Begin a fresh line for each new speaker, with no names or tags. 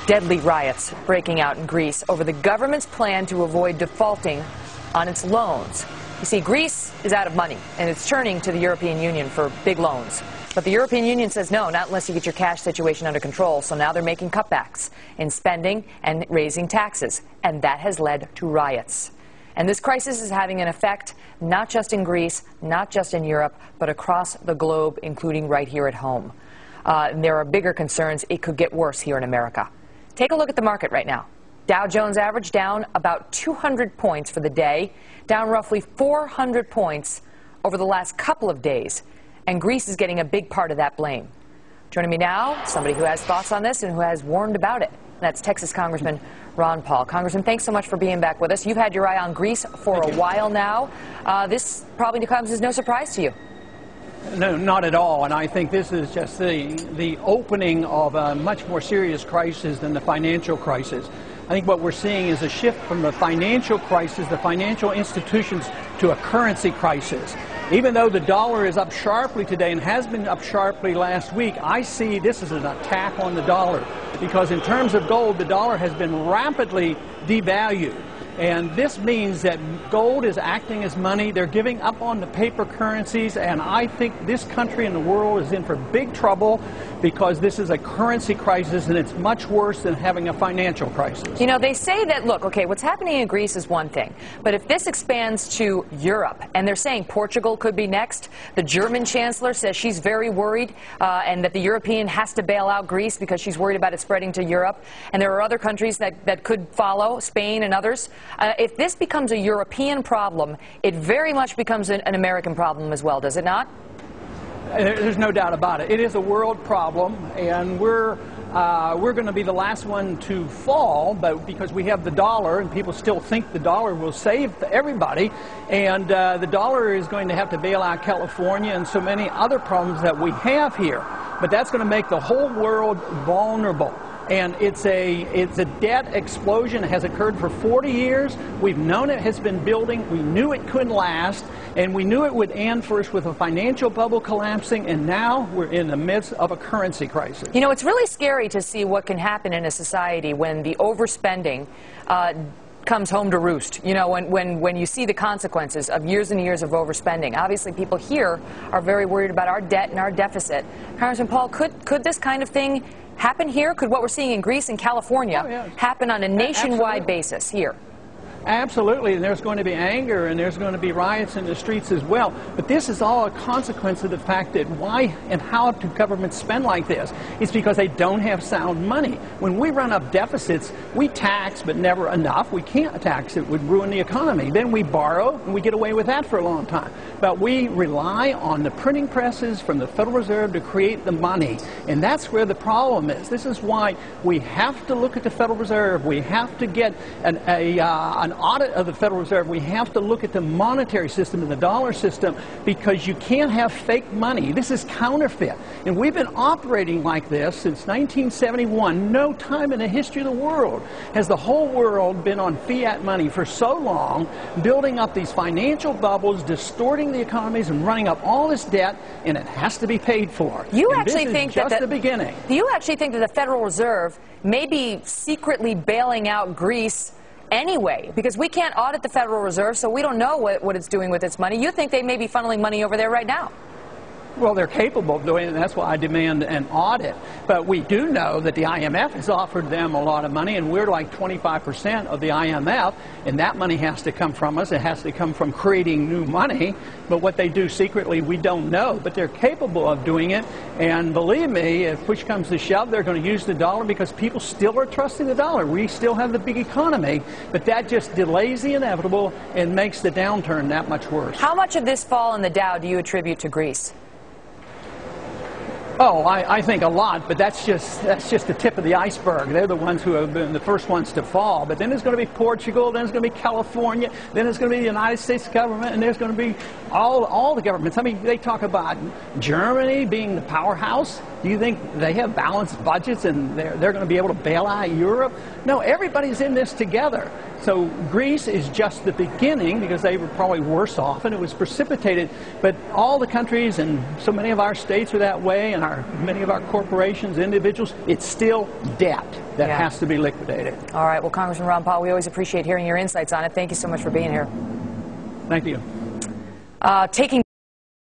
Deadly riots breaking out in Greece over the government's plan to avoid defaulting on its loans. You see, Greece is out of money, and it's turning to the European Union for big loans. But the European Union says no, not unless you get your cash situation under control. So now they're making cutbacks in spending and raising taxes, and that has led to riots. And this crisis is having an effect not just in Greece, not just in Europe, but across the globe, including right here at home. And there are bigger concerns. It could get worse here in America. Take a look at the market right now. Dow Jones average down about 200 points for the day, down roughly 400 points over the last couple of days. And Greece is getting a big part of that blame. Joining me now, somebody who has thoughts on this and who has warned about it. That's Texas Congressman Ron Paul. Congressman, thanks so much for being back with us. You've had your eye on Greece for a while now. This probably comes as no surprise to you.
No, not at all. And I think this is just the opening of a much more serious crisis than the financial crisis. I think what we're seeing is a shift from the financial crisis, the financial institutions, to a currency crisis. Even though the dollar is up sharply today and has been up sharply last week, I see this as an attack on the dollar. Because in terms of gold, the dollar has been rapidly devalued. And this means that gold is acting as money. They're giving up on the paper currencies, and I think this country and the world is in for big trouble because this is a currency crisis, and it's much worse than having a financial crisis.
You know, they say that, look, okay, what's happening in Greece is one thing, but if this expands to Europe, and they're saying Portugal could be next, the German chancellor says she's very worried, and that the European has to bail out Greece because she's worried about it spreading to Europe, and there are other countries that could follow, Spain and others. If this becomes a European problem, it very much becomes an American problem as well, does it not?
There's no doubt about it. It is a world problem, and we're going to be the last one to fall, but because we have the dollar, and people still think the dollar will save everybody, and the dollar is going to have to bail out California and so many other problems that we have here. But that's going to make the whole world vulnerable. And it's a debt explosion. It has occurred for 40 years. We've known it has been building. We knew it couldn't last, and we knew it would end first with a financial bubble collapsing, and now we're in the midst of a currency crisis.
You know, it's really scary to see what can happen in a society when the overspending comes home to roost. You know, when you see the consequences of years and years of overspending. Obviously, people here are very worried about our debt and our deficit. Congressman Paul, could this kind of thing happen here? Could what we're seeing in Greece and California happen on a nationwide basis here?
Absolutely, and there's going to be anger, and there's going to be riots in the streets as well. But this is all a consequence of the fact that why and how do governments spend like this? It's because they don't have sound money. When we run up deficits, we tax, but never enough. We can't tax. It would ruin the economy. Then we borrow, and we get away with that for a long time. But we rely on the printing presses from the Federal Reserve to create the money, and that's where the problem is. This is why we have to look at the Federal Reserve. We have to get an audit of the Federal Reserve. We have to look at the monetary system and the dollar system, because you can't have fake money. This is counterfeit. And we've been operating like this since 1971. No time in the history of the world has the whole world been on fiat money for so long, building up these financial bubbles, distorting the economies, and running up all this debt, and it has to be paid for.
You actually think
that the beginning.
Do you actually think that the Federal Reserve may be secretly bailing out Greece anyway, because we can't audit the Federal Reserve, so we don't know what it's doing with its money? You think they may be funneling money over there right now?
Well, they're capable of doing it, and that's why I demand an audit. But we do know that the IMF has offered them a lot of money, and we're like 25% of the IMF, and that money has to come from us. It has to come from creating new money. But what they do secretly, we don't know. But they're capable of doing it, and believe me, if push comes to shove, they're going to use the dollar because people still are trusting the dollar. We still have the big economy, but that just delays the inevitable and makes the downturn that much worse.
How much of this fall in the Dow do you attribute to Greece?
Oh, I think a lot, but that's just the tip of the iceberg. They're the ones who have been the first ones to fall. But then there's going to be Portugal, then there's going to be California, then there's going to be the United States government, and there's going to be all the governments. I mean, they talk about Germany being the powerhouse. Do you think they have balanced budgets and they're going to be able to bail out Europe? No, everybody's in this together. So Greece is just the beginning, because they were probably worse off and it was precipitated. But all the countries and so many of our states are that way, and many of our corporations, individuals, it's still debt that has to be liquidated.
All right. Well, Congressman Ron Paul, we always appreciate hearing your insights on it. Thank you so much for being here.
Thank you.
Taking